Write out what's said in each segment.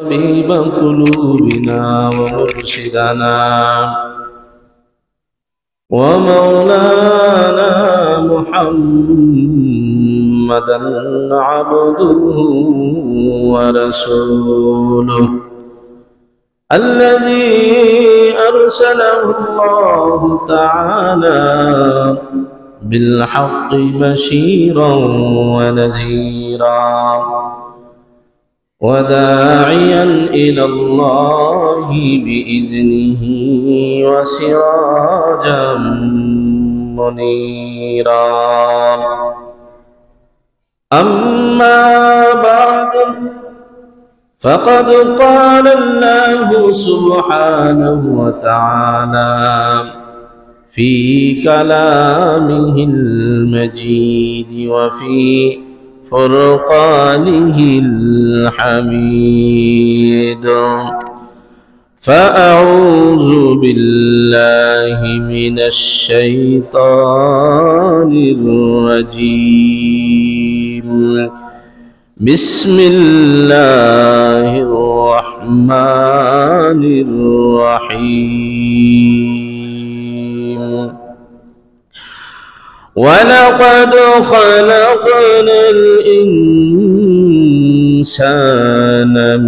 طبيب قلوبنا ومرشدنا ومولانا محمدا عبده ورسوله الذي أرسله الله تعالى بالحق بشيرا ونذيرا وداعيا إلى الله بإذنه وسراجا منيرا. أما بعد، فقد قال الله سبحانه وتعالى في كلامه المجيد وفي فرقانه الحميد: فأعوذ بالله من الشيطان الرجيم. بسم الله الرحمن الرحيم. ولقد خلقنا الإنسان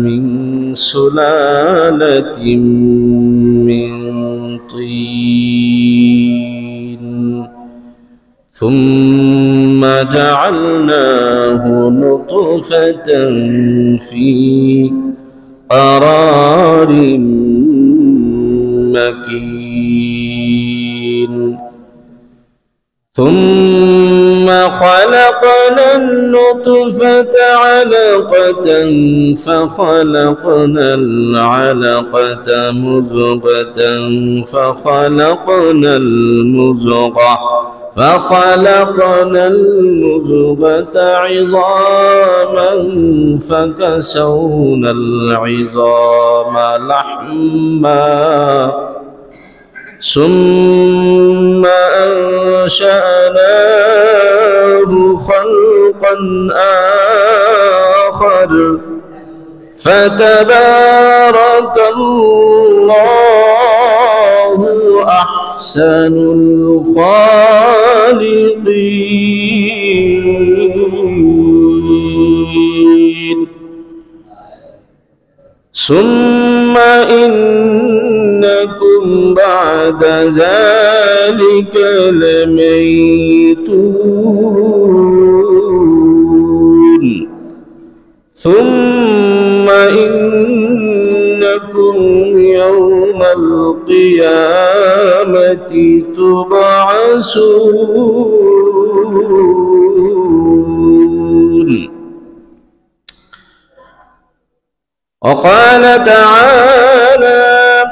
من سلالة من طين ثم جعلناه نطفة في قرار مكين ثم خلقنا النطفة علقة فخلقنا العلقة مضغة فخلقنا المضغة عظاما فكسونا العظام لحما ثم أنشأناه خلقا آخر فتبارك الله أحسن الخالقين. ثم إنكم بعد ذلك لميتون. ثم إنكم يوم القيامة تبعثون. وقال تعالى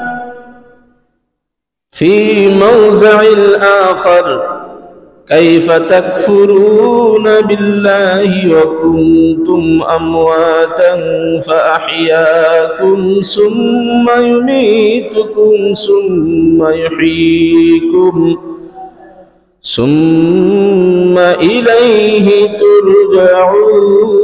في موضع الآخر: كيف تكفرون بالله وكنتم أمواتا فأحياكم ثم يميتكم ثم يحييكم ثم إليه ترجعون.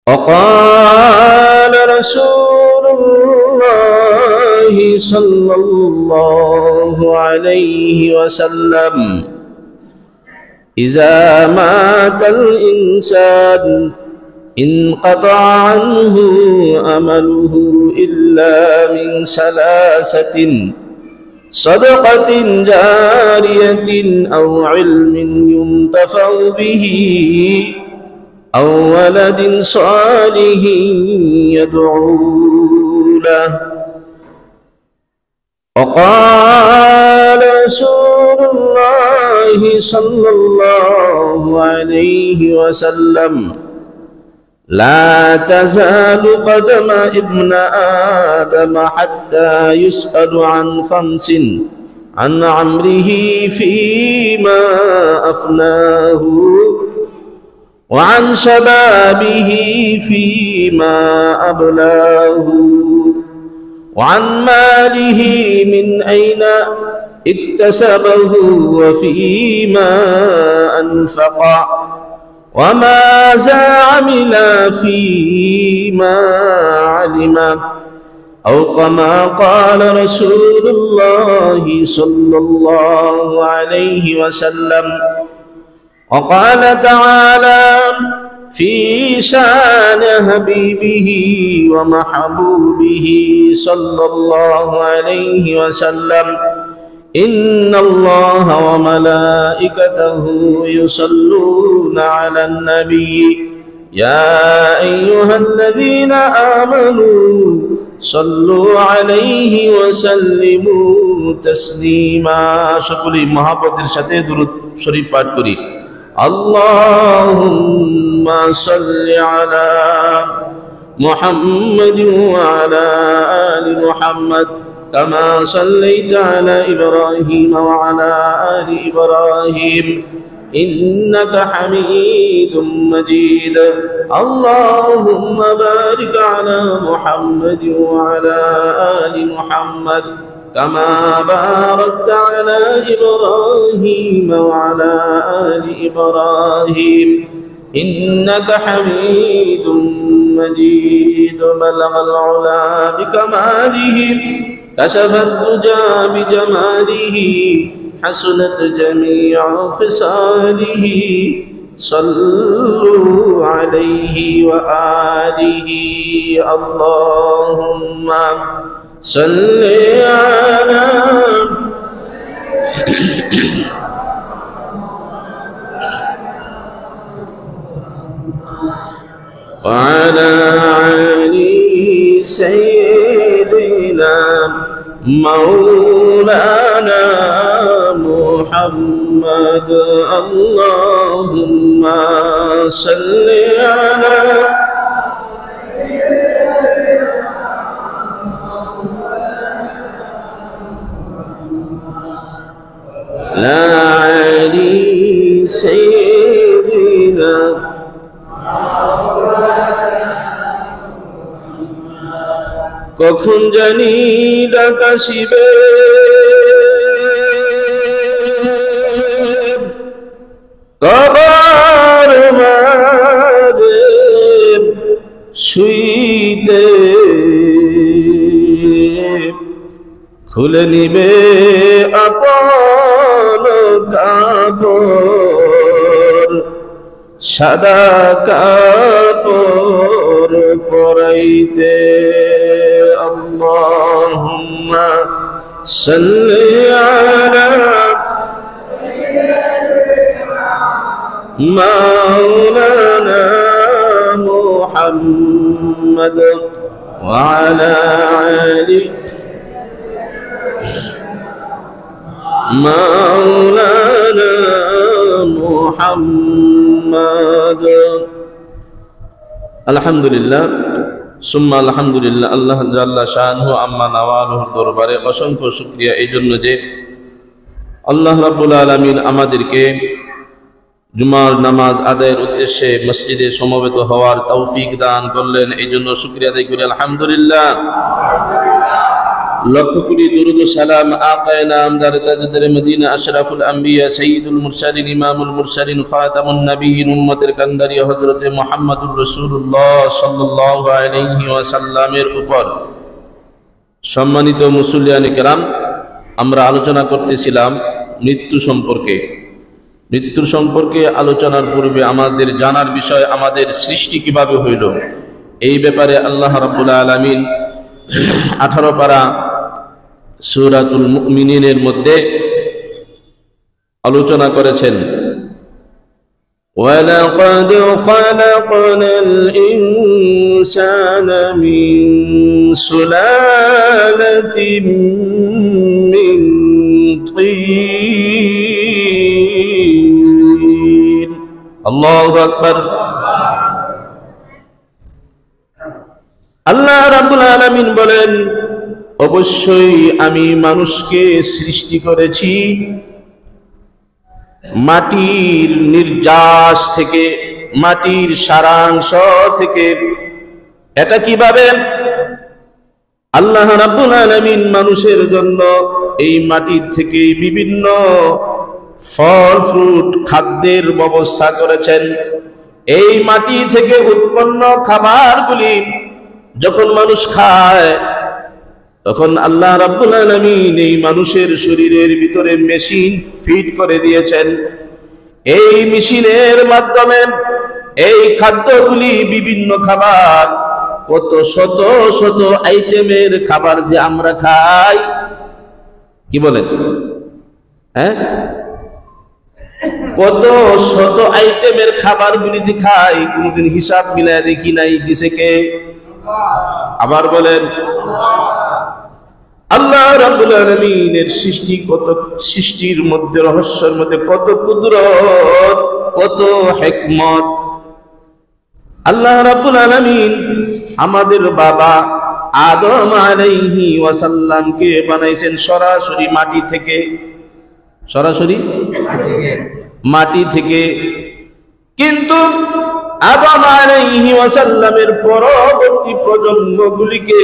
وقال رسول الله صلى الله عليه وسلم: إذا مات الإنسان انقطع عنه أمله إلا من ثلاثة: صدقة جارية أو علم ينتفع به أو ولد صالح يدعو له. وقال رسول الله صلى الله عليه وسلم: لا تزال قدم ابن آدم حتى يسأل عن خمس: عن عمره فيما أفناه، وعن شبابه فيما أبلاه، وعن ماله من أين اكتسبه وفيما أنفق وماذا عمل فيما علم أو كما قال رسول الله صلى الله عليه وسلم. وقال تعالى في شان حبيبه ومحبوبه صلى الله عليه وسلم: إن الله وملائكته يصلون على النبي يا أيها الذين آمنوا صلوا عليه وسلموا تسليما. সকলেই মহব্বতের সাথে দুরূদ শরীফ পাঠ করি। আল্লাহুম্মা সাল্লি আলা মুহাম্মাদ ওয়া আলা আলি মুহাম্মাদ كما صليت على إبراهيم وعلى آل إبراهيم إنك حميد مجيد. اللهم بارك على محمد وعلى آل محمد كما باركت على إبراهيم وعلى آل إبراهيم إنك حميد مجيد. بلغ العلا بكماله كشف الدجى بجماله حسنت جميع خصاله صلوا عليه وآله. اللهم صل على وعلى آله سيدنا مولانا محمد. اللهم صل على علي سيدنا কখন জানি ডাকাশিবে কবর মাঝে শুইতে খুলে নিবে আপন কাপড় সাদা কাপড় পরাইতে। اللهم صل على مولانا محمد وعلى آل مولانا محمد. الحمد لله সুম্মা আলহামদুলিল্লাহ। আল্লাহ জাল্লা শানহু আম্মা নাওয়ালুর দরবারে অসংখ্য শুকরিয়া এই জন্য যে আল্লাহ রাব্বুল আলামিন আমাদেরকে জুমার নামাজ আদায়ের উদ্দেশ্যে মসজিদে সমবেত হওয়ার তৌফিক দান করলেন। এই জন্য শুকরিয়া আদায় করি আলহামদুলিল্লাহ। লক্ষ কোটি দুরূদ ও সালাম আকায়ে নামদার তাজদারে মদিনা আশরাফুল আম্বিয়া সাইয়্যিদুল মুরসালিন ইমামুল মুরসালিন খাতামুন নবিয়্যিন উম্মতের কান্দারি হযরতে মুহাম্মদুর রাসূলুল্লাহ সাল্লাল্লাহু আলাইহি ওয়াসাল্লামের উপর। সম্মানিত মুসল্লিয়ানে কেরাম, আমরা আলোচনা করতেছিলাম মৃত্যু সম্পর্কে। মৃত্যুর সম্পর্কে আলোচনার পূর্বে আমাদের জানার বিষয় আমাদের সৃষ্টি কিভাবে হইল এই ব্যাপারে আল্লাহ রাব্বুল আলামিন 18 পারা সূরাতুল মুমিনিনের মধ্যে আলোচনা করেছেন। ওয়ালাকাদ খালাকনাল ইনসানা মিন সুলালাতিন মিন তিন। আল্লাহু আকবার। আল্লাহ রাব্বুল আলামিন বলেন, অবশ্যই আমি মানুষকে সৃষ্টি করেছি মাটির নির্যাস থেকে, মাটির সারাংশ থেকে। এটা কিভাবে? আল্লাহ রাব্বুল আলামিন মানুষের জন্য এই মাটির থেকে বিভিন্ন ফল ফ্রুট খাদ্যের ব্যবস্থা করেছেন। এই মাটি থেকে উৎপন্ন খাবারগুলি যখন মানুষ খায় তখন আল্লাহ রাব্বুল আলামিন এই মানুষের শরীরের ভিতরে মেশিন ফিট করে দিয়েছেন। এই মেশিনের মাধ্যমে এই খাদ্যগুলি বিভিন্ন খাবার, কত শত শত আইটেমের খাবার যে আমরা খাই, কি বলেন, হ্যাঁ, কত শত আইটেমের খাবারগুলি যে খাই, কোনদিন হিসাব মিলায় দেখি নাই। দিছে কে? আবার বলেন। আল্লাহ রাব্বুল আলামিনের সৃষ্টি, কত সৃষ্টির মধ্যে, রহস্যের মধ্যে কত কুদরত, কত হিকমত। আল্লাহ রাব্বুল আলামিন আমাদের বাবা আদম আলাইহি ওয়াসাল্লামকে বানাইছেন সরাসরি মাটি থেকে, সরাসরি মাটি থেকে। কিন্তু আদম আলাইহি ওয়াসাল্লামের পরবর্তী প্রজন্মগুলিকে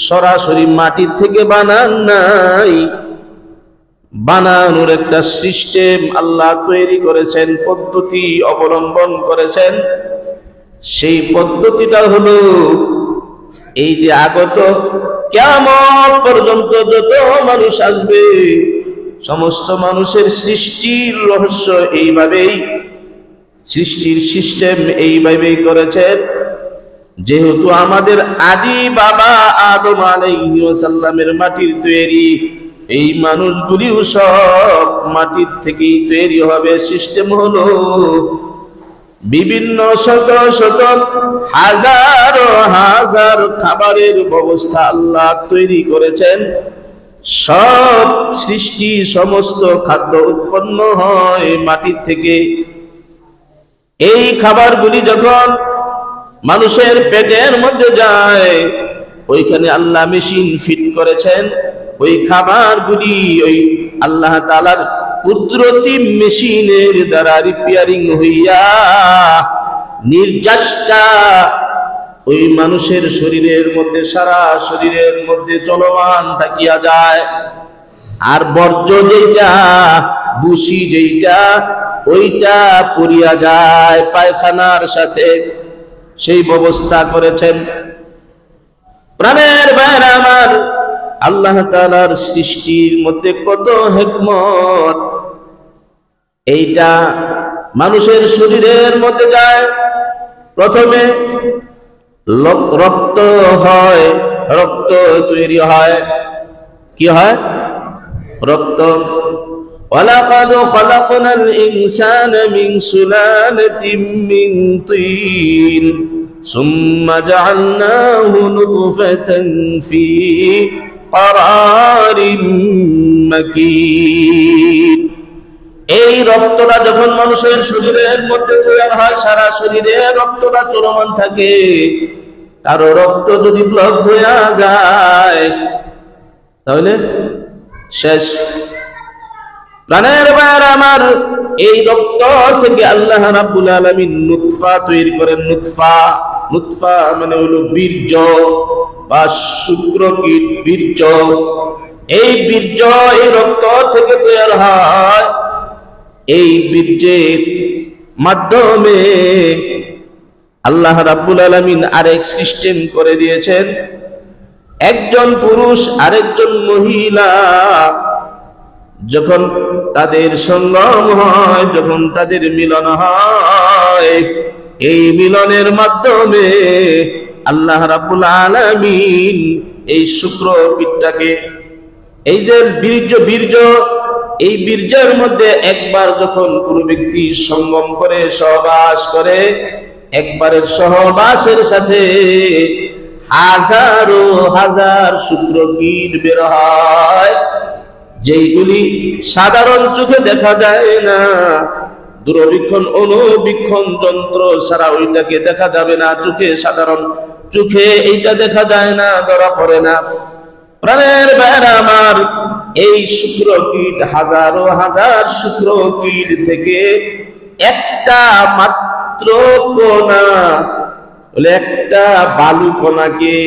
সরাসরি মাটি থেকে বানান নাই, বানানোর একটা সিস্টেম আল্লাহ তৈরি করেছেন, পদ্ধতি অবলম্বন করেছেন। সেই পদ্ধতিটা হলো এই যে আগত কিয়ামত পর্যন্ত যত মানুষ আসবে, সমস্ত মানুষের সৃষ্টির রহস্য এইভাবেই, সৃষ্টির সিস্টেম এইভাবেই করেছেন। যেহেতু আমাদের আদি বাবা আদম আলাইহিস সালামের মাটির তৈরি, এই মানুষগুলিও সব মাটির থেকেই তৈরি হবে। সিস্টেম হলো বিভিন্ন শত শত হাজার হাজার খাবারের ব্যবস্থা আল্লাহ তৈরি করেছেন। সব সৃষ্টি, সমস্ত খাদ্য উৎপন্ন হয় মাটির থেকে। এই খাবারগুলি যখন মানুষের পেটের মধ্যে যায়, ওইখানে আল্লাহ মেশিন ফিট করেছেন। ওই খাবারগুলি ওই আল্লাহ তাআলার কুদরতি মেশিনের দ্বারা রিপেয়ারিং হইয়া নির্যাসটা ওই মানুষের শরীরের মধ্যে, সারা শরীরের মধ্যে চলমান থাকিয়া যায়। আর বর্জ্য যেটা, বুসি যেটা, ওইটা পড়িয়া যায় পায়খানার সাথে। সেই ব্যবস্থা করেছেন। প্রাণের ভাইরা আমার, আল্লাহ তাআলার সৃষ্টির মধ্যে কত হিকমত। এইটা মানুষের শরীরের মধ্যে যায়, প্রথমে রক্ত হয়, রক্ত তৈরি হয়, কি হয়? রক্ত। وَلَقَدْ خَلَقْنَا الْإِنسَانَ مِنْ سُلَالَةٍ مِنْ طِينٍ ثُمَّ جَعَلْنَاهُ نُطْفَةً فِي قَرَارٍ مَكِينٍ। এই রক্তটা যখন মানুষের শরীরের মধ্যে তৈরি হয়, সারা শরীরে রক্তটা চলমান থাকে। কারো রক্ত যদি ব্লক হয়ে যায় তাহলে শেষ। প্রাণের ভাইরা আমার, এই রক্ত থেকে আল্লাহ রাব্বুল আলামিন নুতফা তৈরি করেন। নুতফা, নুতফা মানে হলো বীর্য বা শুক্রকীট, বীর্য। এই বীর্য, এই রক্ত থেকে তৈরি হয়। এই বীর্যের মাধ্যমে আল্লাহ রাব্বুল আলামিন আরেক সিস্টেম করে দিয়েছেন। একজন পুরুষ আরেকজন মহিলা যখন তাদের সঙ্গম হয়, যখন তাদের মিলন হয়, এই মিলনের মাধ্যমে আল্লাহ রাব্বুল আলামিন এই শুক্রকীটটাকে, এই যে বীর্য, এই বীর্যের মধ্যে একবার যখন কোনো ব্যক্তি সঙ্গম করে, সহবাস করে, একবারের সহবাসের সাথে হাজারো হাজার শুক্রকীট বের হয়, যেইগুলি সাধারণ চোখে দেখা যায় না। দূরবীক্ষণ, অনুবীক্ষণ যন্ত্র ছাড়া ওইটাকে দেখা যাবে না। চোখে, সাধারণ চোখে এইটা দেখা যায় না, ধরা পড়ে না। প্রাণের ভাইরা আমার, এই শুক্রকীট, হাজারো হাজার শুক্রকীট থেকে একটা মাত্র কণা, বলে একটা বালু কণাকে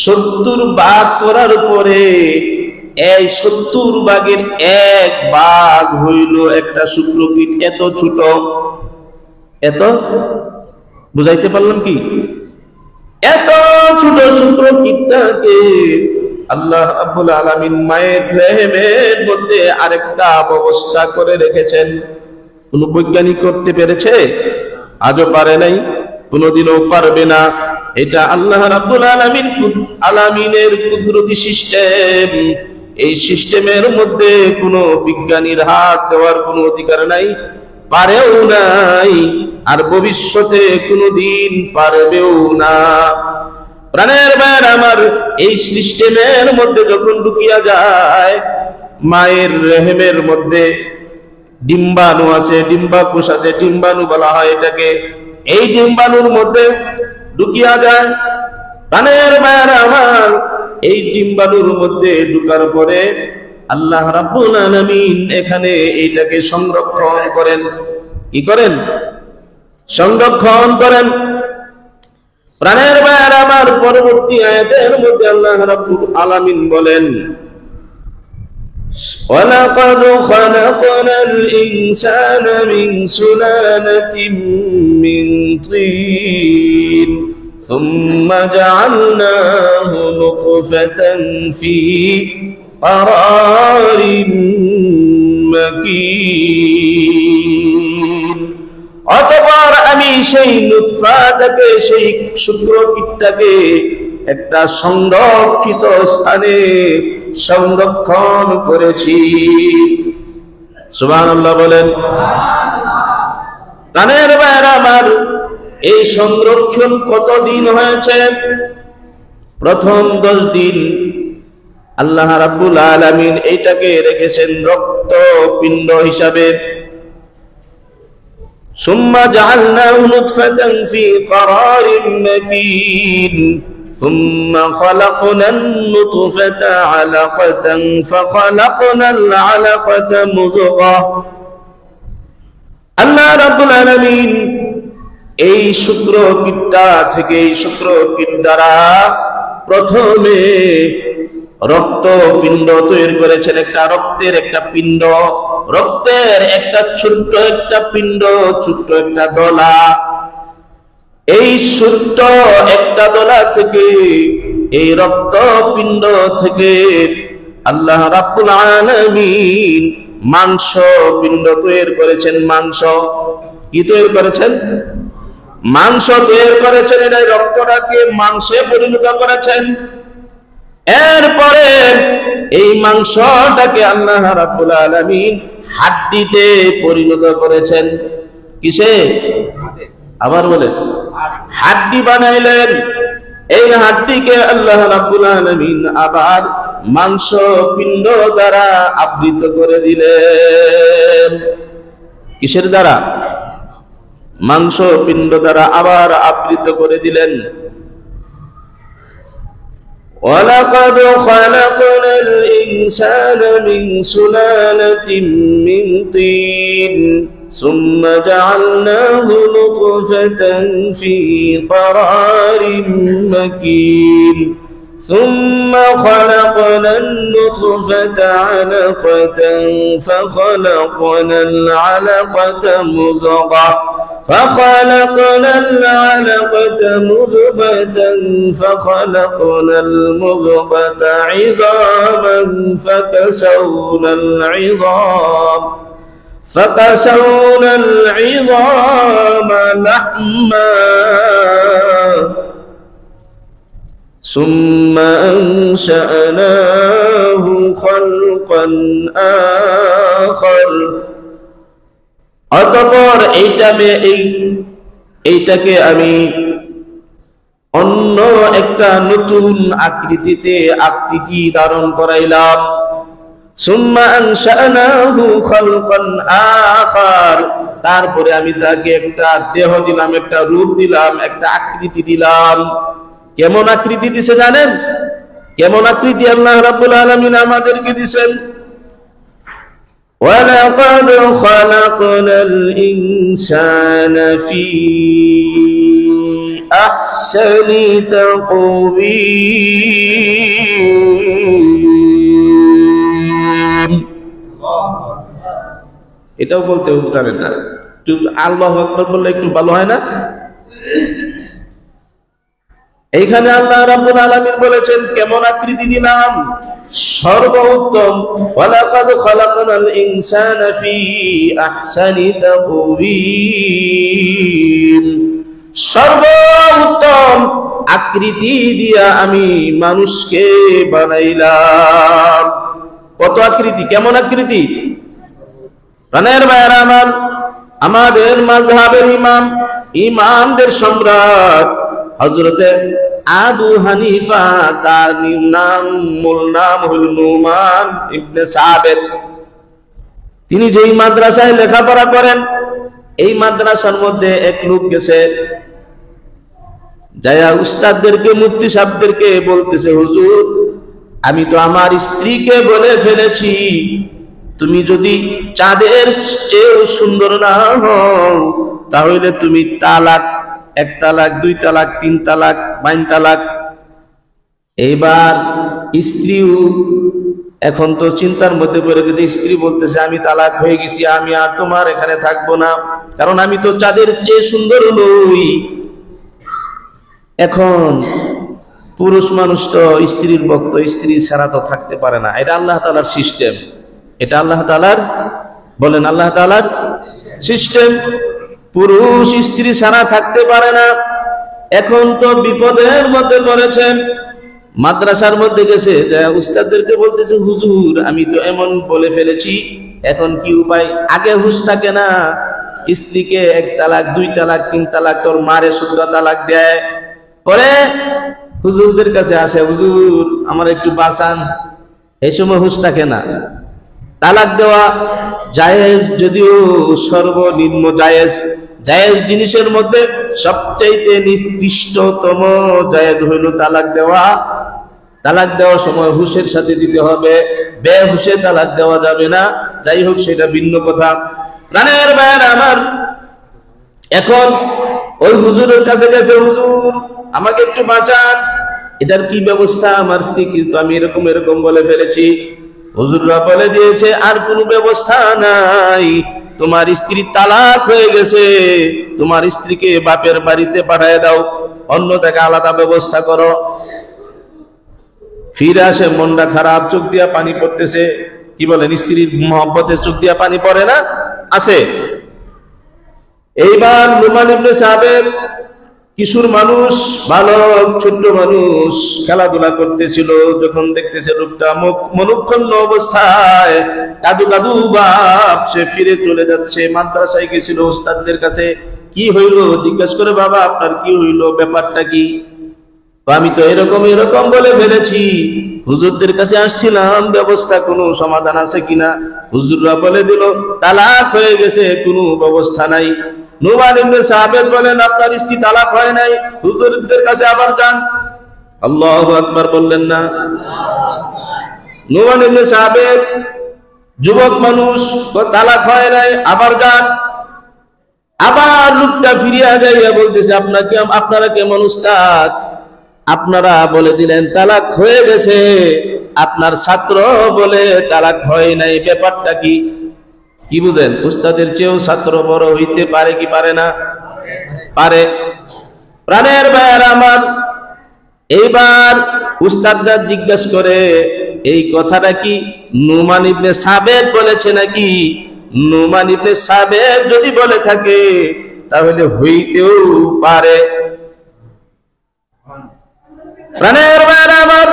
70 ভাগ করার পরে এই 70 ভাগের 1 ভাগ হইল একটা শুক্রকীট। এত ছোট, এত বুঝাইতে পারলাম কি? এত ছোট শুক্রকীটটাকে আল্লাহ রাব্বুল আলামিন মায়ের রেহেমের মধ্যে আরেকটা ব্যবস্থা করে রেখেছেন। কোন বৈজ্ঞানিক করতে পেরেছে? আজও পারে নাই, কোনদিনও পারবে না। এটা আল্লাহ রাব্বুল আলামিনের কুদরতি সিস্টেম। এই সিস্টেমের মধ্যে কোনো বিজ্ঞানীর হাত দেওয়ার কোনো অধিকার নাই, পারেও নাই, আর ভবিষ্যতে কোনোদিন পারবেও না। প্রাণের ভাইয়ের আমার, এই সিস্টেমের মধ্যে যখন ঢুকিয়া যায়, মায়ের রেহেমের মধ্যে ডিম্বাণু আছে, ডিম্বাকোষ আছে, ডিম্বাণু বলা হয় এটাকে। এই ডিম্বাণুর মধ্যে ঢুকিয়া যায়, প্রাণের ভাইয়ের আমার, এই ডিম্বাণুর মধ্যে ঢুকার পরে আল্লাহ রাব্বুল আলামিন এখানে এইটাকে সংরক্ষণ করেন। কি করেন? সংরক্ষণ করেন। প্রাণের ভাইয়ের আমার, পরবর্তী আয়াতের মধ্যে আল্লাহ রাব্বুল আলামিন বলেন, وَلَقَدْ خَلَقْنَا الْإِنسَانَ مِنْ سُلَالَةٍ مِنْ طِينٍ ثُمَّ جَعَلْنَاهُ نُطْفَةً فِي قَرَارٍ مَكِينٍ। অতঃপর আমি সেই নুতফাটাকে, সেই শুক্রকীটটাকে একটা সংরক্ষিত স্থানে সংরক্ষণ করেছি। সুবহানাল্লাহ বলেন। প্রাণের ভাইয়েরা আমার, এই সংরক্ষণ কতদিন হয়েছে? প্রথম 10 দিন আল্লাহ রাব্বুল আলামিন এইটাকে রেখেছেন রক্তপিণ্ড হিসাবে। ثم جعلناه نطفة في قرار مكين ثم خلقنا النطفة علقة فخلقنا العلقة مضغة। আল্লাহ রাব্বুল আলামিন এই শুক্রকীটটা থেকে, এই শুক্রকীট দ্বারা প্রথমে রক্তপিণ্ড তৈরি করেছেন। একটা রক্তের একটা পিণ্ড, রক্তের একটা ছোট্ট একটা পিণ্ড, ছোট্ট একটা দলা। এই ছোট্ট একটা দলা থেকে, এই রক্তপিণ্ড থেকে আল্লাহ রাব্বুল আলামিন মাংস পিণ্ড তৈরি করেছেন। মাংস কি তৈরি করেছেন? মাংস তৈরি করেছেন। এই রক্তটাকে মাংসে পরিণত করেছেন। এরপরে এই মাংসটাকে আল্লাহ রাব্বুল আলামিন হাড্ডিতে পরিণত করেছেন। কিসে? আবার বলেন, হাড্ডি বানাইলেন। এই হাড্ডিকে আল্লাহ রাব্বুল আলামিন আবার মাংস পিণ্ড দ্বারা আবৃত করে দিলেন। কিসের দ্বারা? মাংস পিণ্ড দ্বারা আবার আবৃত করে দিলেন। وَلَقَدْ خَلَقْنَا الْإِنسَانَ مِنْ سُلَالَةٍ مِنْ طِينٍ ثُمَّ جَعَلْنَاهُ نُطْفَةً فِي قَرَارٍ مَكِينٍ ثُمَّ خَلَقْنَا النُّطْفَةَ عَلَقَةً فَخَلَقْنَا الْعَلَقَةَ مُضْغَةً فخلقنا العلقة مضغة فخلقنا المضغة عظاما فكسونا العظام لحما ثم أنشأناه خلقا آخر। অতঃপর এইটাকে আমি অন্য একটা নতুন আকৃতি ধারণ করাইলাম। সুম্মা আনশানাহু খালকান আখার, তারপরে আমি তাকে একটা দেহ দিলাম, একটা রূপ দিলাম, একটা আকৃতি দিলাম। কেমন আকৃতি দিছে জানেন? কেমন আকৃতি আল্লাহ রাব্বুল আলামিন আমাদেরকে দিবেন? وَلَقَدْ خَلَقْنَا الْإِنسَانَ فِي أَحْسَنِ أحسن تقويم এটাও বলতে জানেন না আল্লাহু আকবার বললে একটু ভালো হয় না এইখানে আল্লাহ রাব্বুল আলামিন বলেছেন কেমন আকৃতি দিলাম সর্বোত্তম ওয়ালাকাদ খালাকনাল ইনসানা ফি আহসানি তাকওয়িম সর্বোত্তম আকৃতি দিয়া আমি মানুষকে বানাইলাম কত আকৃতি কেমন আকৃতি প্রাণের ভাইয়েরা আমার আমাদের মাযহাবের ইমামদের সম্রাট হযরতে আবু হানিফা তার মূল নাম হল নুমান ইবনে সাবিত তিনি যেই মাদ্রাসায় লেখাপড়া করেন এই মাদ্রাসার মধ্যে এক লোক গেছে যায়া উস্তাদদেরকে মুফতি সাহেবদেরকে বলতেছে হুজুর আমি তো আমার স্ত্রীকে বলে ফেলেছি তুমি যদি চাঁদের চেয়েও সুন্দর না হও তাহলে তুমি তালাক এক তালাক দুই তালাক তিন তালাক বাইন তালাক এইবার স্ত্রীও এখন তো চিন্তার মধ্যে পড়ে গেছে স্ত্রী বলতেছে আমি তালাক হয়ে গেছি আমি আর তোমার এখানে থাকবো না কারণ আমি তো চাঁদের চেয়ে সুন্দর নই এখন পুরুষ মানুষ তো স্ত্রীর ভক্ত স্ত্রী ছাড়া তো থাকতে পারে না এটা আল্লাহ তাআলার সিস্টেম এটা আল্লাহ তাআলার বলেন আল্লাহ তাআলার সিস্টেম পুরুষ স্ত্রী ছাড়া থাকতে পারে না এখন তো বিপদের মধ্যে পড়েছেন মাদ্রাসার মধ্যে গেছে যে উস্তাদদেরকে বলতেছে হুজুর আমি তো এমন বলে ফেলেছি এখন কি উপায় আগে হুঁশ থাকে না স্ত্রীকে এক তালাক দুই তালাক তিন তালাক তোর মারে শুদ্ধ তালাক দেয় পরে হুজুরদের কাছে আসে হুজুর আমার একটু বাঁচান এই সময় হুঁশ থাকে না তালাক দেওয়া জায়েজ যদিও সর্বনিম্ন জায়েজ জায়েজ জিনিসের মধ্যে সবচেয়ে নিকৃষ্টতম জায়েজ হইল তালাক দেওয়া তালাক দেওয়ার সময় হুঁশের সাথে দিতে হবে বেহুশে তালাক দেওয়া যাবে না যাই হোক সেটা ভিন্ন কথা প্রাণের ভাইয়েরা আমার এখন ওই হুজুরের কাছে গেছে হুজুর আমাকে একটু বাঁচান এটার কি ব্যবস্থা আমার স্ত্রী কিন্তু আমি এরকম এরকম বলে ফেলেছি হুজুররা বলে দিয়েছে আর কোনো ব্যবস্থা নাই তোমার স্ত্রী তালাক হয়ে গেছে তোমার স্ত্রীকে বাপের বাড়িতে পাঠিয়ে দাও অন্য থেকে আলাদা ব্যবস্থা করো ফিরে আসে মনটা খারাপ চোখ দিয়া পানি পড়তেছে কি বলেন স্ত্রীর মহব্বতে চোখ দিয়া পানি পড়ে না আছে এইবার নুমান ইবনে সাবিত কিশোর মানুষ বালক ছোট্ট মানুষ খেলাধুলা করতেছিল যখন দেখতেছে লোকটা মনক্ষুণ্ণ অবস্থায় কাদু কাদু বাপ সে ফিরে চলে যাচ্ছে মাদ্রাসায় গেছিল উস্তাদদের কাছে কি হইলো জিজ্ঞাসা করে বাবা আপনার কি হইলো ব্যাপারটা কি আমি তো এরকম এরকম বলে ফেলেছি হুজুরদের কাছে আসছিলাম ব্যবস্থা কোনো সমাধান আছে কিনা হুজুররা বলে দিল তালাক হয়ে গেছে কোনো ব্যবস্থা নাই নুমান ইবনে সাবিত বলেন আপনার স্ত্রী তালাক হয় নাই হুজুরদের কাছে আবার যান আল্লাহু আকবার বললেন না নুমান ইবনে সাবিত যুবক মানুষ তালাক হয় নাই আবার যান আবার লোকটা ফিরিয়া যাইয়া বলতেছে আপনারা কেমন উস্তাদ আপনারা বলে দিলেন তালাক হয়ে গেছে আপনার ছাত্র বলে তালাক হয় নাই ব্যাপারটা কি কি বুঝেন উস্তাদের চেয়েও ছাত্র বড় হইতে পারে কি পারে না পারে প্রাণের ভাইয়েরা আমার এইবার উস্তাদরা জিজ্ঞাসা করে এই কথাটা কি নুমান ইবনে সাবিত বলেছে নাকি নুমান ইবনে সাবিত যদি বলে থাকে তাহলে হইতেও পারে প্রাণের ভাইয়েরা আমার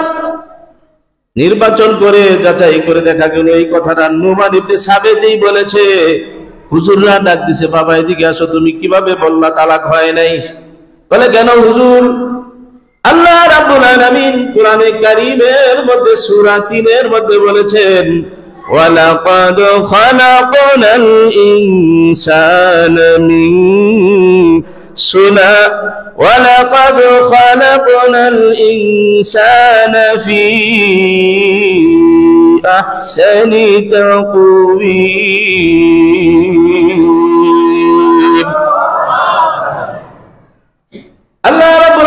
নির্বাচন করে যাচাই করে দেখা গেল এই কথাটা নুমান ইবনে সাবিতই বলেছে হুজুররা ডাক দিছে বাবা এদিকে আসো তুমি কিভাবে বললা তালাক হয় নাই বলে কেন হুজুর আল্লাহ রাব্বুল আলামিন কোরআনে কারীমের মধ্যে সূরা 3 এর মধ্যে বলেছেন ওয়ালাকাদ খালাকনাল ইনসানা মিন ولقد خلقنا الإنسان في أحسن تقويم الله رب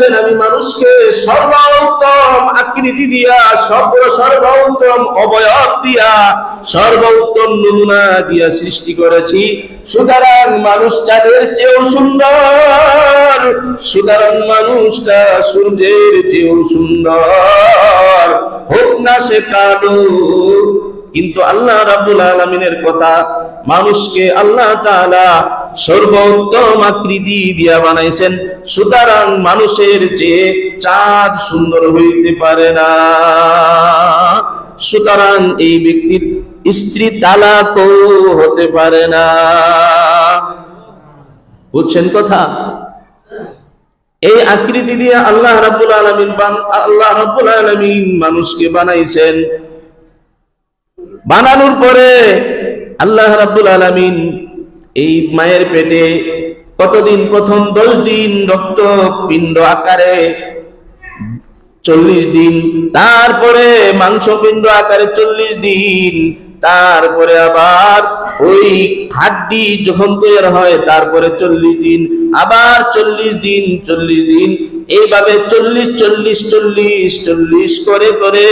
বলেন আমি মানুষকে সর্বোত্তম আকৃতি দিয়া, সর্বোত্তম অবয়ব দিয়া, সর্বোত্তম নমুনা দিয়া সৃষ্টি করেছি। সুতরাং মানুষ চাঁদের চেয়েও সুন্দর, সুতরাং মানুষটা সূর্যের চেয়েও সুন্দর, হোক না সে কালো। কিন্তু আল্লাহ রাব্বুল আলামিনের কথা, মানুষকে আল্লাহ তাআলা সর্বোত্তম আকৃতি দিয়া বানাইছেন, সুতরাং মানুষের চেয়ে চাঁদ সুন্দর হইতে পারে না। সুতরাং এই ব্যক্তির স্ত্রী তালাকও হতে পারে না। বুঝছেন কথা? এই আকৃতি দিয়ে আল্লাহ রাব্বুল আলামিন মানুষকে বানাইছেন। বানানোর পরে আল্লাহ রাব্বুল আলামিন এই মায়ের পেটে কতদিন? প্রথম 10 দিন রক্ত পিণ্ড আকারে 40 দিন, তারপরে মাংস পিণ্ড আকারে 40 দিন, তারপরে আবার ওই হাড্ডি যখন তৈরি হয় তারপরে 40 দিন, আবার 40 দিন 40 দিন, এইভাবে 40 করে করে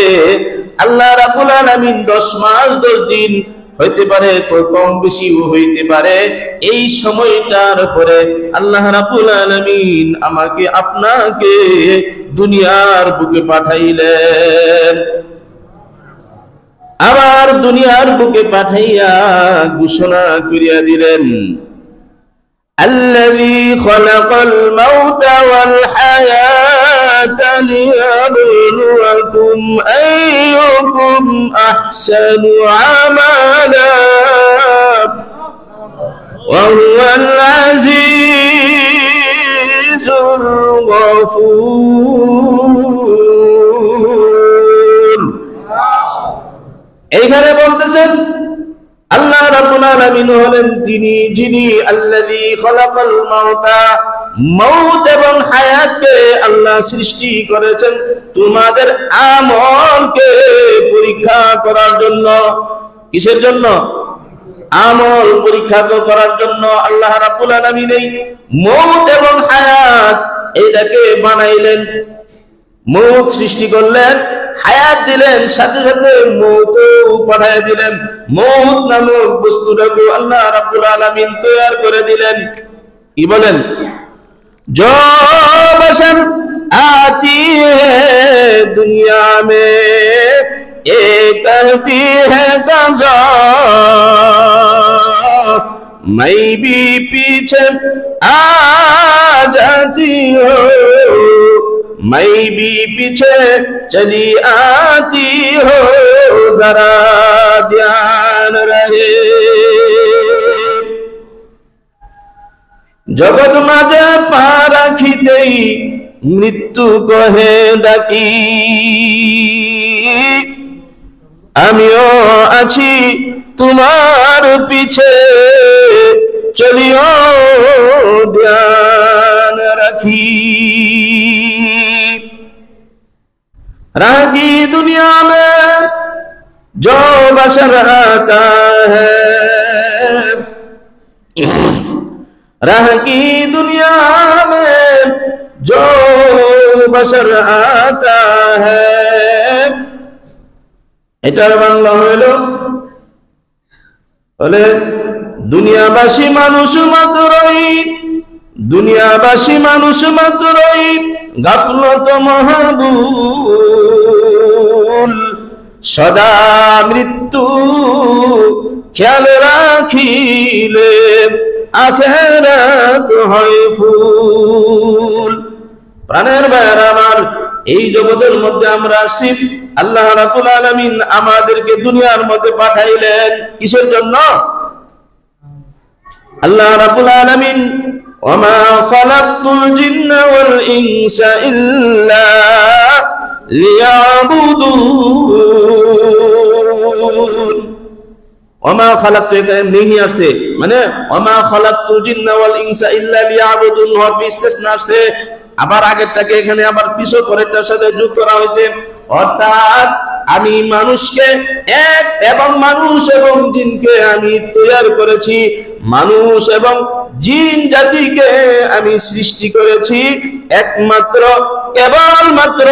আল্লাহ রাব্বুল আলামিন 10 মাস 10 দিন, হইতে পারে কম বেশিও হইতে পারে, এই সময়টার পরে আল্লাহ রাব্বুল আলামিন আমাকে আপনাকে দুনিয়ার বুকে পাঠাইলেন। আবার দুনিয়ার বুকে পাঠাইয়া ঘোষণা করিয়া দিলেন, الذي خلق الموت والحياة ليبلوكم أيكم أحسن عملا وهو العزيز الغفور। এইখানে বলতেছেন আল্লাহ রাব্বুল আলামিন হলেন তিনি যিনি আল্লাযী খালাকাল মাউতা, মউত এবং হায়াতকে আল্লাহ সৃষ্টি করেছেন তোমাদের আমলকে পরীক্ষা করার জন্য। কিসের জন্য? আমল পরীক্ষা করার জন্য আল্লাহ রাব্বুল আলামিন এই মউত এবং হায়াত এইটাকে বানাইলেন। মউত সৃষ্টি করলেন, হায়াত দিলেন, সাথে সাথে মউতও পাঠিয়ে দিলেন। মউত নামক বস্তুটাকে আল্লাহ রাব্বুল আলামিন তৈরি করে দিলেন। কি বলেন? जो बशर आती है दुनिया में ये कहती है कज़ा, मैं भी पीछे आ जाती हूँ, मैं भी पीछे चली आती हो, जरा ध्यान रहे। जगत माঝে পা রাখিতেই মৃত্যু কহে ডাকি, আমিও আছি তোমার পিছে, চলিও ধ্যান রাখি। राह की दुनिया में जो बशर आता है, राह की दुनिया में जो बशर आता है, এটার বাংলা হইল বলে দুনিয়াবাসী মানুষ মাত্রই, দুনিয়াবাসী মানুষ মাত্রই গাফলত মহাবুল, সদা মৃত্যু খেয়াল রাখিলে আখিরাত হয় ফুল। প্রাণের ভাইয়ের আমার, এই জগতের মধ্যে আমরা আসি, আল্লাহ রাব্বুল আলামিন আমাদেরকে দুনিয়ার মধ্যে পাঠাইলেন কিসের জন্য? আল্লাহ রাব্বুল আলামিন ওয়ামা খালাকতুল জিন্না ওয়াল ইনসা ইল্লা লিয়াবুদুন। ওয়ামা খালাকতু এখানে নেহি আসছে, মানে ওয়ামা খালাকতুল জিন্না ওয়াল ইনসা ইল্লা লিয়াবুদুন হরফ ইসতিসনা আসছে, আবার আগেরটাকে এখানে আবার পিছু পরেরটার সাথে যোগ করা হয়েছে। অর্থাৎ আমি মানুষকে এক এবং মানুষ এবং জিনকে আমি তৈরি করেছি, মানুষ এবং জিন জাতিকে আমি সৃষ্টি করেছি একমাত্র কেবলমাত্র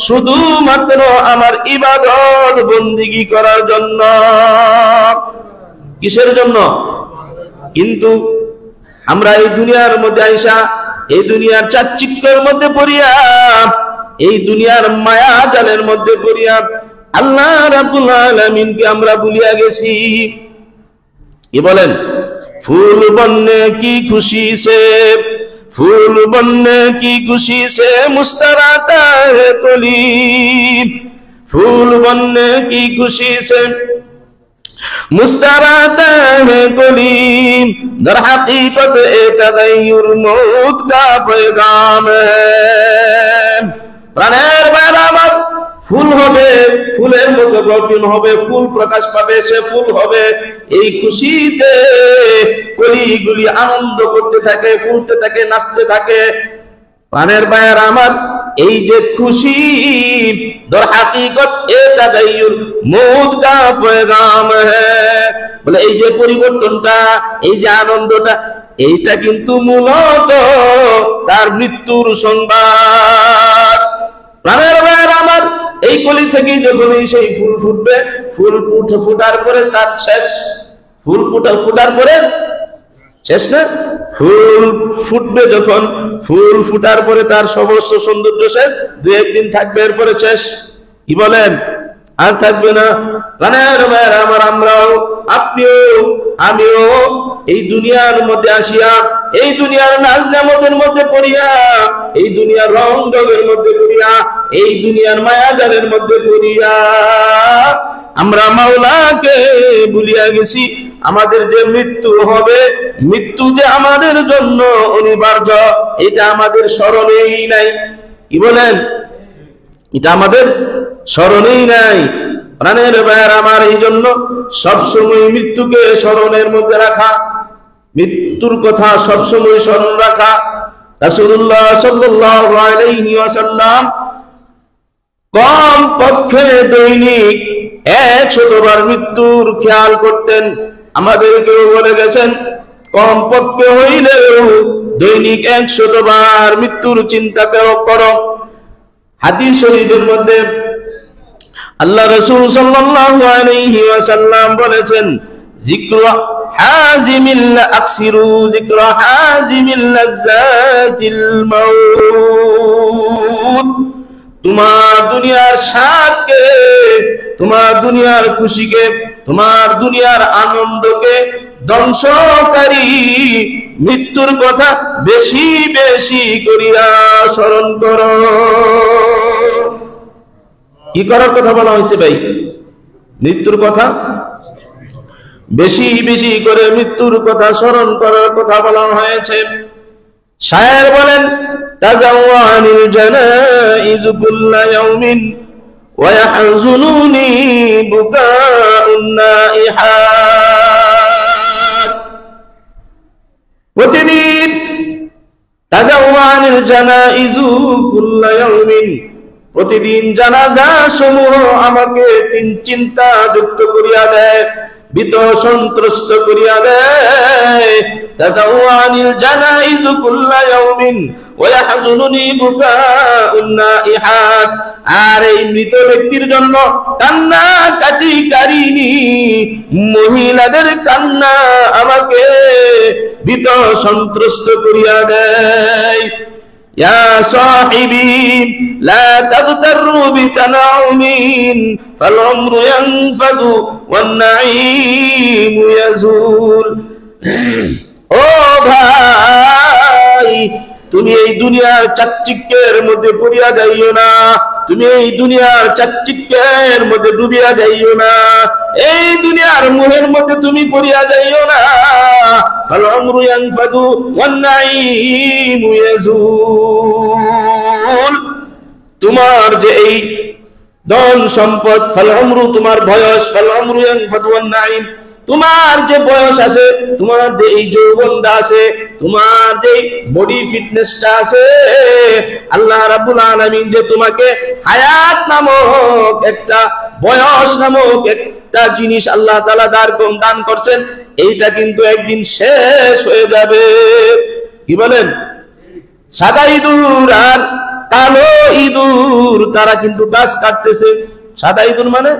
শুধুমাত্র আমার ইবাদত বন্দিগি করার জন্য। কিসের জন্য? কিন্তু আমরা এই দুনিয়ার মধ্যে আইসা এই দুনিয়ার চাকচিক্যের মধ্যে পড়িয়া, এই দুনিয়ার মায়া জালের মধ্যে পড়িয়া আল্লাহ রাব্বুল আলামিনকে আমরা ভুলিয়া গেছি। কি বলেন? ফুল বননে কি খুশি সে, ফুল বননে কি খুশি সে মুস্তারাতা है कली, फूल बनने की खुशी से मुस्कुराता है कली, दर हकीकत ए तगय्युर मौत का पैगाम है। প্রাণের বারাবার ফুল হবে, ফুলের মতো গঠন হবে, ফুল প্রকাশ পাবে, সে ফুল হবে। এই খুশিতে কলিগুলি আনন্দ করতে থাকে, ফুলতে থাকে, নাচতে থাকে। প্রাণের বায়ার আমার, এই যে খুশি দর হাকিকত এ তাগায়ুর মৌত কা पैगाम है, বলে এই যে পরিবর্তনটা, এই যে আনন্দটা, এইটা কিন্তু মূলত তার মৃত্যুর সংবাদ। প্রাণের বায়ার আমার, এই কলি থেকে যখনই সেই ফুল ফুটবে, ফুল ফুটার পরে তার শেষ, ফুল ফুটার পরে শেষ না, ফুল ফুটবে যখন, ফুল ফুটার পরে তার সমস্ত সৌন্দর্য শেষ, দু একদিন থাকবে, এরপরে শেষ। কি বলেন? আর থাকবে না। প্রাণের ভাইয়েরা আমার, আমরাও, আপনিও, আমিও এই দুনিয়ার মধ্যে আসিয়া, এই দুনিয়ার নাজ নেয়ামতের মধ্যে পড়িয়া, এই দুনিয়ার রং রঙের মধ্যে পড়িয়া, এই দুনিয়ার মায়াজালের মধ্যে পড়িয়া আমরা মাওলাকে ভুলিয়া গেছি। আমাদের যে মৃত্যু হবে, মৃত্যু যে আমাদের জন্য অনিবার্য, এটা আমাদের স্মরণেই নাই। কি বলেন? এটা আমাদের স্মরণেই নাই। প্রাণের ভাইয়ের আমার, এই জন্য সবসময় মৃত্যুকে স্মরণের মধ্যে রাখা, মৃত্যুর কথা সবসময় স্মরণ রাখা। রাসূলুল্লাহ সাল্লাল্লাহু আলাইহি ওয়াসাল্লাম কম পক্ষে দৈনিক 100 বার মৃত্যুর খেয়াল করতেন। আমাদেরকেও বলে গেছেন কম পক্ষে হইলেও দৈনিক 100 বার মৃত্যুর চিন্তা করো। হাদিস শরীফের মধ্যে আল্লাহ রাসূল সাল্লাল্লাহু আলাইহি ওয়াসাল্লাম বলেছেন, যিকরু হাজিমিল আকসিরু যিকরু হাজিমিল লাজ্জাতিল মাউত। তোমার দুনিয়ার স্বাদকে, তোমার দুনিয়ার খুশিকে, তোমার দুনিয়ার আনন্দকে ধ্বংসকারী মৃত্যুর কথা বেশি বেশি করিয়া স্মরণ করো। কি করার কথা বলা হয়েছে ভাই? মৃত্যুর কথা বেশি বেশি করে মৃত্যুর কথা স্মরণ করার কথা বলা হয়েছে। শায়ের বলেন, তাজাওয়ানিল জানাইজ কুল্লা ইয়াউমিন ওয়া ইয়াহজুনুনি বুকাউন নাইহাত। প্রতিদিন তাজাওয়ানিল জানাইজ কুল্লা ইয়াউমিন, প্রতিদিন জানাজা সমূহ আমাকে চিন্তা যুক্ত করিয়া দেয়, ভীত সন্ত্রস্ত করিয়া দেয়। তাজাওয়ানিল জানাইজ কুল্লা ইয়াউমিন ওয়া ইয়াহজুনুনি বুকাউন নাইহাত। আর এই মৃত ব্যক্তির জন্য কান্না কাটিকারিনী মহিলাদের কান্না আমাকে ভীত সন্ত্রস্ত করিয়া দেয়। يا صاحبي لا تغتروا بتنعم فالعمر ينفد والنعيم يزول। ও ভাই, তুমি এই দুনিয়ার চাকচিক্যের মধ্যে পড়িয়া যাইও না, তুমি এই দুনিয়ার চাকচিক্যের মধ্যে ডুবিয়া যাইও না, এই দুনিয়ার মোহের মধ্যে তুমি পড়িয়া যাইও না। ফাল উমরু ইয়ানফাদু ওয়ান নাঈমু ইয়াজুল। তোমার যে এই ধন সম্পদ, ফাল উমরু তোমার বয়স, ফাল উমরু ইয়ানফাদু ওয়ান নাঈম, তোমার যে বয়স আছে, তোমার যে এই যৌবনটা আছে, তোমার যে বডি ফিটনেসটা আছে, আল্লাহ রাব্বুল আলামিন যে তোমাকে হায়াত নামক একটা, বয়স নামক একটা জিনিস আল্লাহ তাআলা দান করছেন, এইটা কিন্তু একদিন শেষ হয়ে যাবে। কি বলেন? সাদা ইঁদুর আর কালো ইঁদুর তারা কিন্তু গাছ কাটতেছে। সাদা ইঁদুর মানে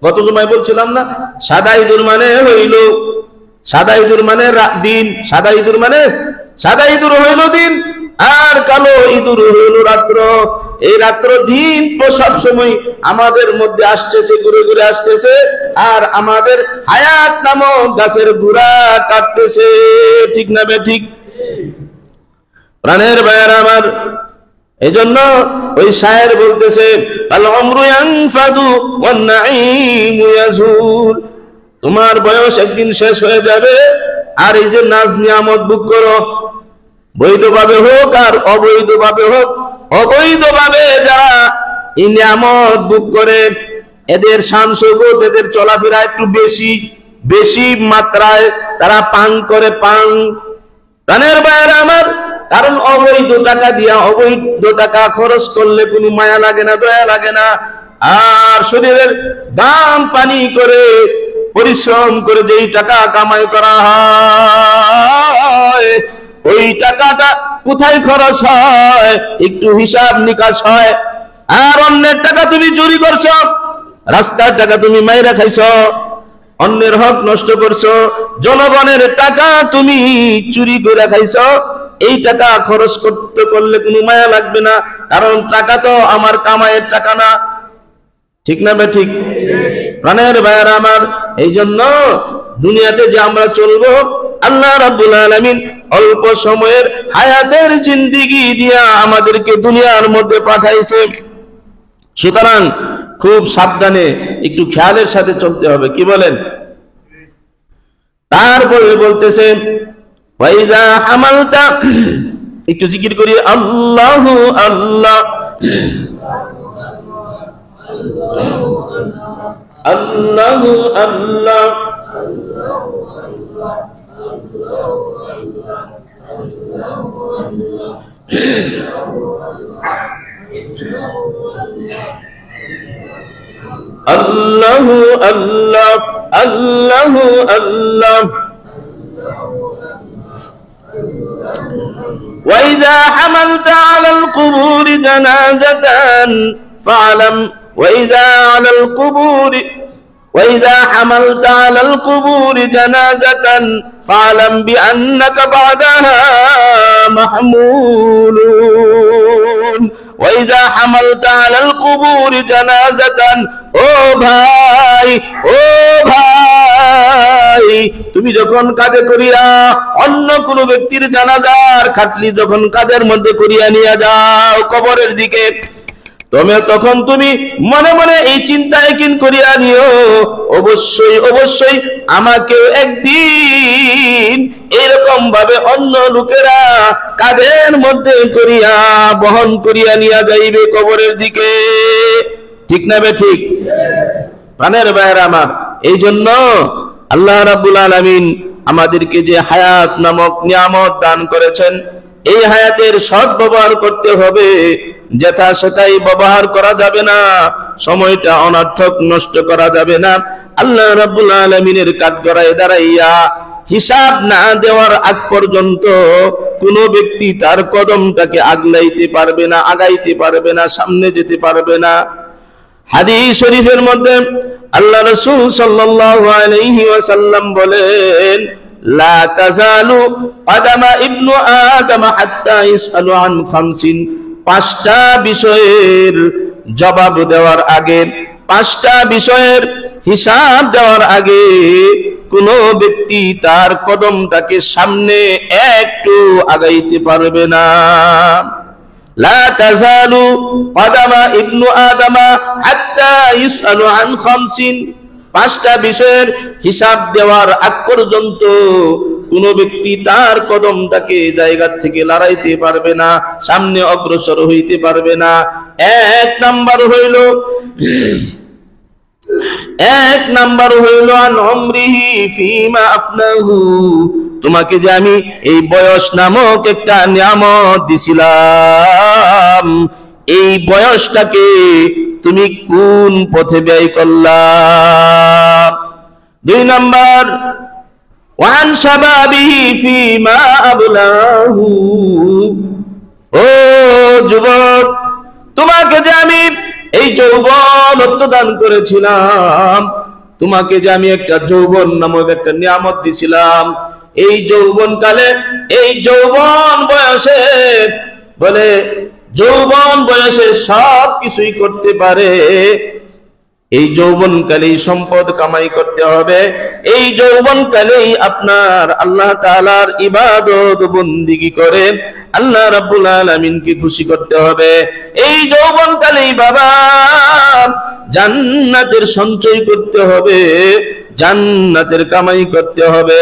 গত জুমায় বলছিলাম না, সাদা ইঁদুর মানে হইল, সাদা ইঁদুর মানে দিন, সাদা ইঁদুর হইল দিন, আর কালো ইঁদুর হইল রাত্র। এই রাত্র দিন তো সবসময় আমাদের মধ্যে আসতেছে, ঘুরে ঘুরে আসতেছে, আর আমাদের হায়াত নামক গাছের গুড়া কাটতেছে। ঠিক না বে ঠিক? প্রাণের ভাইয়েরা আমার, এই জন্য ওই শায়ের বলতেছে, আল উমরু ইয়ানফাদু ওয়ান নাঈমু ইয়াজুল, তোমার বয়স একদিন শেষ হয়ে যাবে, আর এই যে নাজ নিয়ামত ভোগ করো, বৈধভাবে হোক আর অবৈধভাবে হোক, অবৈধভাবে যারা এই নিয়ামত ভোগ করে, এদের শান শৌকত, এদের চলাফেরা একটু বেশি মাত্রায় তারা পাং করে, পাং। প্রাণের ভাইয়েরা আমার, কারণ অবৈধ টাকা দিয়া, অবৈধ টাকা খরচ করলে কোনো মায়া লাগে না, দয়া লাগে না। আর শরীরের দাম পানি করে পরিশ্রম করে যেই টাকা কামাই করা হয়, ওই টাকাটা কোথায় খরচ হয় একটু হিসাব নিকাশ হয়। আর অন্যের টাকা তুমি চুরি করছো, রাস্তার টাকা তুমি মাইরা খাইছো, অন্যের হক নষ্ট করছো, জনগণের টাকা তুমি চুরি করে খাইছো, এই টাকা খরচ করলে কোনো মায়া লাগবে না, কারণ টাকা তো আমার কামাইয়ের টাকা না। ঠিক না বে ঠিক? প্রাণের ভাইয়েরা আমার, এই জন্য দুনিয়াতে যে আমরা চলবো, আল্লাহ রাব্বুল আলামিন অল্প সময়ের হায়াতের জিন্দেগি দিয়া আমাদেরকে দুনিয়ার মধ্যে পাঠাইছে। সুতরাং খুব সাবধানে, একটু খেয়ালের সাথে চলতে হবে। কি বলেন? তারপরে বলতেছে, ওয়াইজা হামালতা, একটু জিকির করি, আল্লাহু আল্লাহ, আল্লাহু আল্লাহ, আল্লাহু আল্লাহ, আল্লাহু আল্লাহ। وإذا حملت على القبور جنازة فاعلم وإذا حملت على القبور جنازة فاعلم بأنك بعدها محمول। وإذا حملت على القبور جنازة، ও ভাই, ও ভাই, তুমি যখন কাঁধে করিয়া অন্য কোন ব্যক্তির জানাজার খাটলি যখন কাঁধের মধ্যে করিয়া নিয়ে যাও কবরের দিকে, তখন তুমি মনে মনে এই চিন্তা একদিন করিয়া নিও, অবশ্যই অবশ্যই আমাকে একদিন এরকম ভাবে অন্য লোকেরা কাঁধের মধ্যে করিয়া বহন করিয়া নিয়ে যাইবে কবরের দিকে। ঠিক না বে ঠিক? প্রাণের ভাইয়েরা আমার, এই জন্য আল্লাহ রাব্বুল আলামিন আমাদেরকে যে হায়াত নামক নিয়ামত দান করেছেন, এই হায়াতের সৎ ব্যবহার করতে হবে, যেটা সেটাই ব্যবহার করা যাবে না, সময়টা অনর্থক নষ্ট করা যাবে না। আল্লাহ রাব্বুল আলামিনের কাঠগড়ায় দাঁড়াইয়া হিসাব না দেওয়ার আগ পর্যন্ত কোন ব্যক্তি তার কদমটাকে আগলাইতে পারবে না, আগাইতে পারবে না, সামনে যেতে পারবে না। হাদিস শরীফের মধ্যে আল্লাহ রাসূল সাল্লাল্লাহু আলাইহি ওয়াসাল্লাম বলেন, লা তাজালু আদামা ইবনু আদম হাত্তা ইসআলু আন খামসিন, পাঁচটা বিষয়ের জবাব দেওয়ার আগে, পাঁচটা বিষয়ের হিসাব দেওয়ার আগে কোন ব্যক্তি তার কদমটাকে সামনে একটু আগাইতে পারবে না। লা তাজালু আদামা ইবনু আদমা হাত্তা ইসআলু আন খামসিন, পাঁচটা বিষয়ের হিসাব দেওয়ার আগ পর্যন্ত কোন ব্যক্তি তার কদমটাকে জায়গা থেকে লড়াইতে পারবে না, সামনে অগ্রসর হইতে পারবে না। এক নাম্বার হইল এক নাম্বার হইল আন উমরিহি ফিমা আফনাহু, তোমাকে যে আমি এই বয়স নামক একটা নিয়ামত দিছিলাম, এই বয়সটাকে তুমি কোন পথে ব্যয় করলা। দুই নাম্বার ওয়ান শাবাবিহি ফিমা আবলাহু, ও যুবক, তোমাকে যে আমি এই যৌবন দান করেছিলাম, তোমাকে যে আমি একটা যৌবন নামক একটা নিয়ামত দিছিলাম, এই যৌবন কালে, এই যৌবন বয়সে, বলে যৌবন বয়সে সব কিছুই করতে পারে, এই যৌবন কালেই সম্পদ কামাই করতে হবে, এই যৌবন কালেই আপনার আল্লাহ তাআলার ইবাদত বন্দেগী করে আল্লাহ রাব্বুল আলামিনকে খুশি করতে হবে। এই যৌবন কালেই বাবা জান্নাতের সঞ্চয় করতে হবে, জান্নাতের কামাই করতে হবে।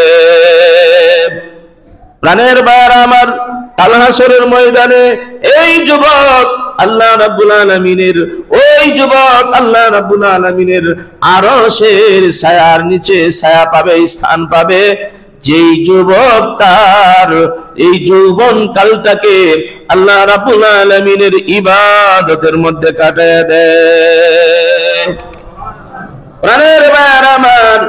প্রাণের বার আমার, কাল হাসরের ময়দানে এই যুবক আল্লাহ রাব্বুল আলামিনের, ওই যুবক আল্লাহ রাব্বুল আলামিনের আরশের ছায়ার নিচে ছায়া পাবে, স্থান পাবে, যেই যুবক তার এই যৌবন কালটাকে আল্লাহ রাব্বুল আলামিনের ইবাদতের মধ্যে কাটায় দেয়। প্রাণের বার আমার,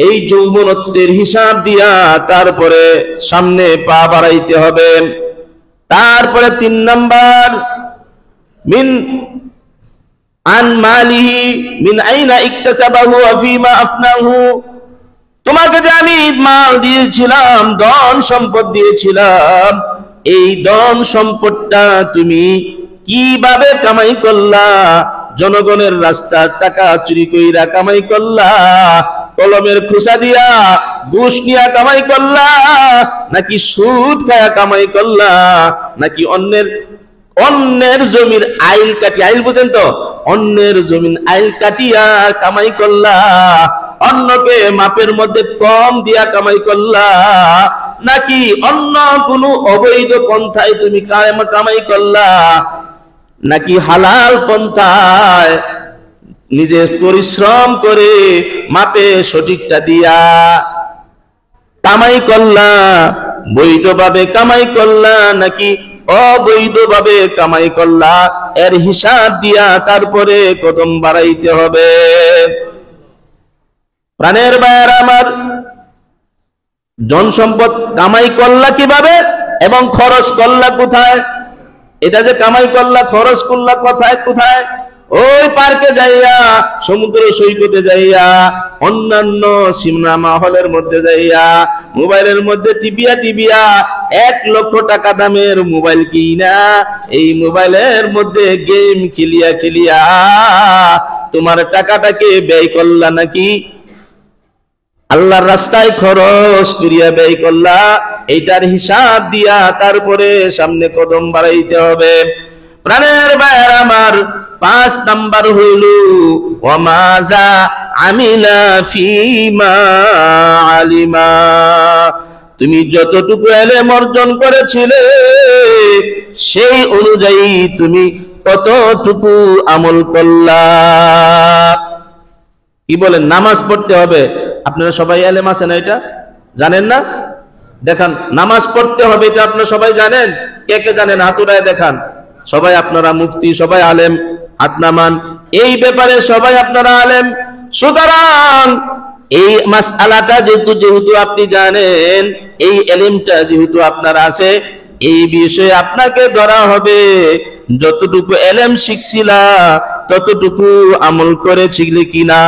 এই যৌবনত্বের হিসাব দিয়া তারপরে সামনে পা বাড়াইতে হবে। তারপরে তিন নাম্বার মিন আন মালিহি মিন আইনা ইকতাসাবাহু ওয়া ফিমা আফনাহু, তোমাকে যে আমি মাল দিয়েছিলাম, ধন সম্পদ দিয়েছিলাম, এই ধন সম্পদটা তুমি কিভাবে কামাই করলা? জনগণের রাস্তার টাকা চুরি কইরা কামাই করলা, কলমের খোসা দিয়া ঘুষ নিয়া কামাই করলা, নাকি সুদ খায়া কামাই করলা, নাকি অন্যের জমির আইল কাটি, আইল বুঝেন তো, অন্যের জমিন আইল কাটিয়া কামাই করলা, অন্যকে মাপের মধ্যে কম দিয়া কামাই করলা, নাকি অন্য কোনো অবৈধ পন্থায় তুমি কামাই করলা, নাকি হালাল পন্থায় নিজে পরিশ্রম করে মাপে সঠিকটা দিয়া কামাই করলা? বৈধভাবে কামাই করলা নাকি অবৈধভাবে কামাই করলা? এর হিসাব দিয়া তারপরে কদম বাড়াইতে হবে। প্রাণের ভাইয়েরা আমার, ধন সম্পদ কামাই করলা কিভাবে এবং খরচ করলা কোথায়? এটা যে কামাই করলা, খরচ করলা কোথায় কোথায়? ওই পার্কে যাইয়া, সমুদ্র সৈকতে যাইয়া, অন্যান্য সিনেমা হলের মধ্যে যাইয়া, মোবাইলের মধ্যে টিপিয়া 1 লক্ষ টাকা দামের মোবাইল কিনা এই মোবাইলের মধ্যে গেম খেলিয়া তোমার টাকাটাকে ব্যয় করলা, নাকি আল্লাহর রাস্তায় খরচ করিয়া ব্যয় করলা? এইটার হিসাব দিয়া তারপরে সামনে কদম বাড়াইতে হবে। প্রাণের ভাইয়ের আমার, 5 নাম্বার হইল ওয়ামাযা আমিলা ফিমা আলিমা, তুমি যতটুকু ইলম অর্জন করেছিলে সেই অনুযায়ী তুমি কতটুকু আমল করলা। কি বলেন? নামাজ পড়তে হবে। আপনারা সবাই ইলম আছেন, এটা জানেন না? দেখান, নামাজ পড়তে হবে, এটা আপনারা সবাই জানেন? কে কে জানেন? হাত উঠায় দেখান। সবাই আপনারা মুফতি, সবাই আলেম, হাত নামান। এই ব্যাপারে সবাই আপনারা আলেম। সুতরাং এই মাসআলাটা যেহেতু আপনি জানেন, এই ইলমটা যেহেতু আপনার আছে, এই বিষয়ে আপনাকে ধরা হবে যতটুকু ইলম শিখছিলা ততটুকু আমল করেছিলে কিনা,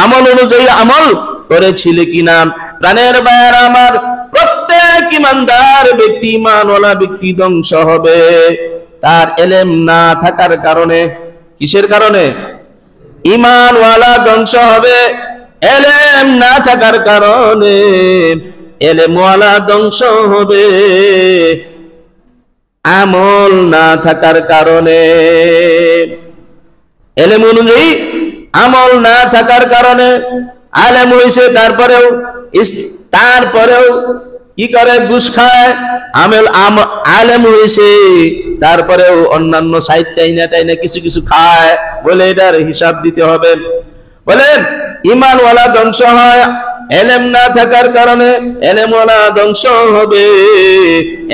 আমল অনুযায়ী আমল করেছিলে কিনা। প্রাণের ভাইয়েরা আমার, প্রত্যেক ইমানদার ব্যক্তি, ইমানওয়ালা ব্যক্তি ধ্বংস হবে তার ইলম না থাকার কারণে। কিসের কারণে? ইমানওয়ালা ধ্বংস হবে ইলম না থাকার কারণে, ইলমওয়ালা ধ্বংস হবে আমল না থাকার কারণে। ইলম অনুযায়ী আমল না থাকার কারণে আলেম হইছে, তারপরেও কি করে? ঘুষ খায়। আলেম হইছে তারপরেও অন্যান্য সাইড টাইনা কিছু খায় বলে এটার হিসাব দিতে হবে। বলেন ঈমানওয়ালা ধ্বংস হয় ইলম না থাকার কারণে, ইলমওয়ালা ধ্বংস হবে।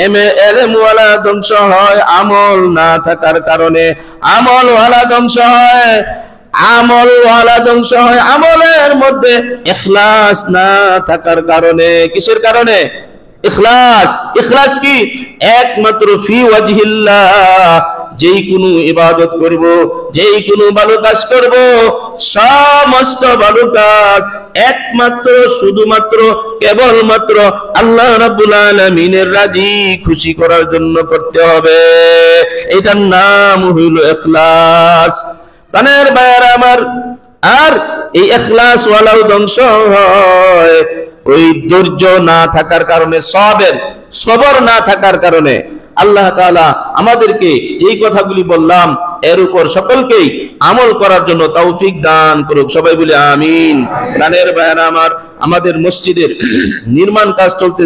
ইলমওয়ালা ধ্বংস হয় আমল না থাকার কারণে, আমলওয়ালা ধ্বংস হয়, আমলওয়ালা ধ্বংস হয় আমলের মধ্যে ইখলাস না থাকার কারণে। কিসের কারণে? ইখলাস। ইখলাস কি? একমাত্র ফি ওয়াজহিল্লাহ, যেই কোনো ইবাদত করব, যেই কোনো ভালো কাজ করব, সমস্ত ভালো কাজ একমাত্র শুধুমাত্র কেবলমাত্র আল্লাহ রাব্বুল আলামিনের রাজি খুশি করার জন্য করতে হবে। এটার নাম হইল ইখলাস। প্রাণের ভাইয়েরা আমার, আর এই ইখলাস ওয়ালাও ধ্বংস হয় ওই ধৈর্য না থাকার কারণে, সবর না থাকার কারণে। আল্লাহ তাআলা আমাদেরকে যেই কথাগুলি বললাম এর উপর সকলকেই আমল করার জন্য তৌফিক দান করুক। সবাই বলে আমিন। প্রাণের ভাইয়েরা আমার, আমাদের মসজিদের নির্মাণ কাজ চলতে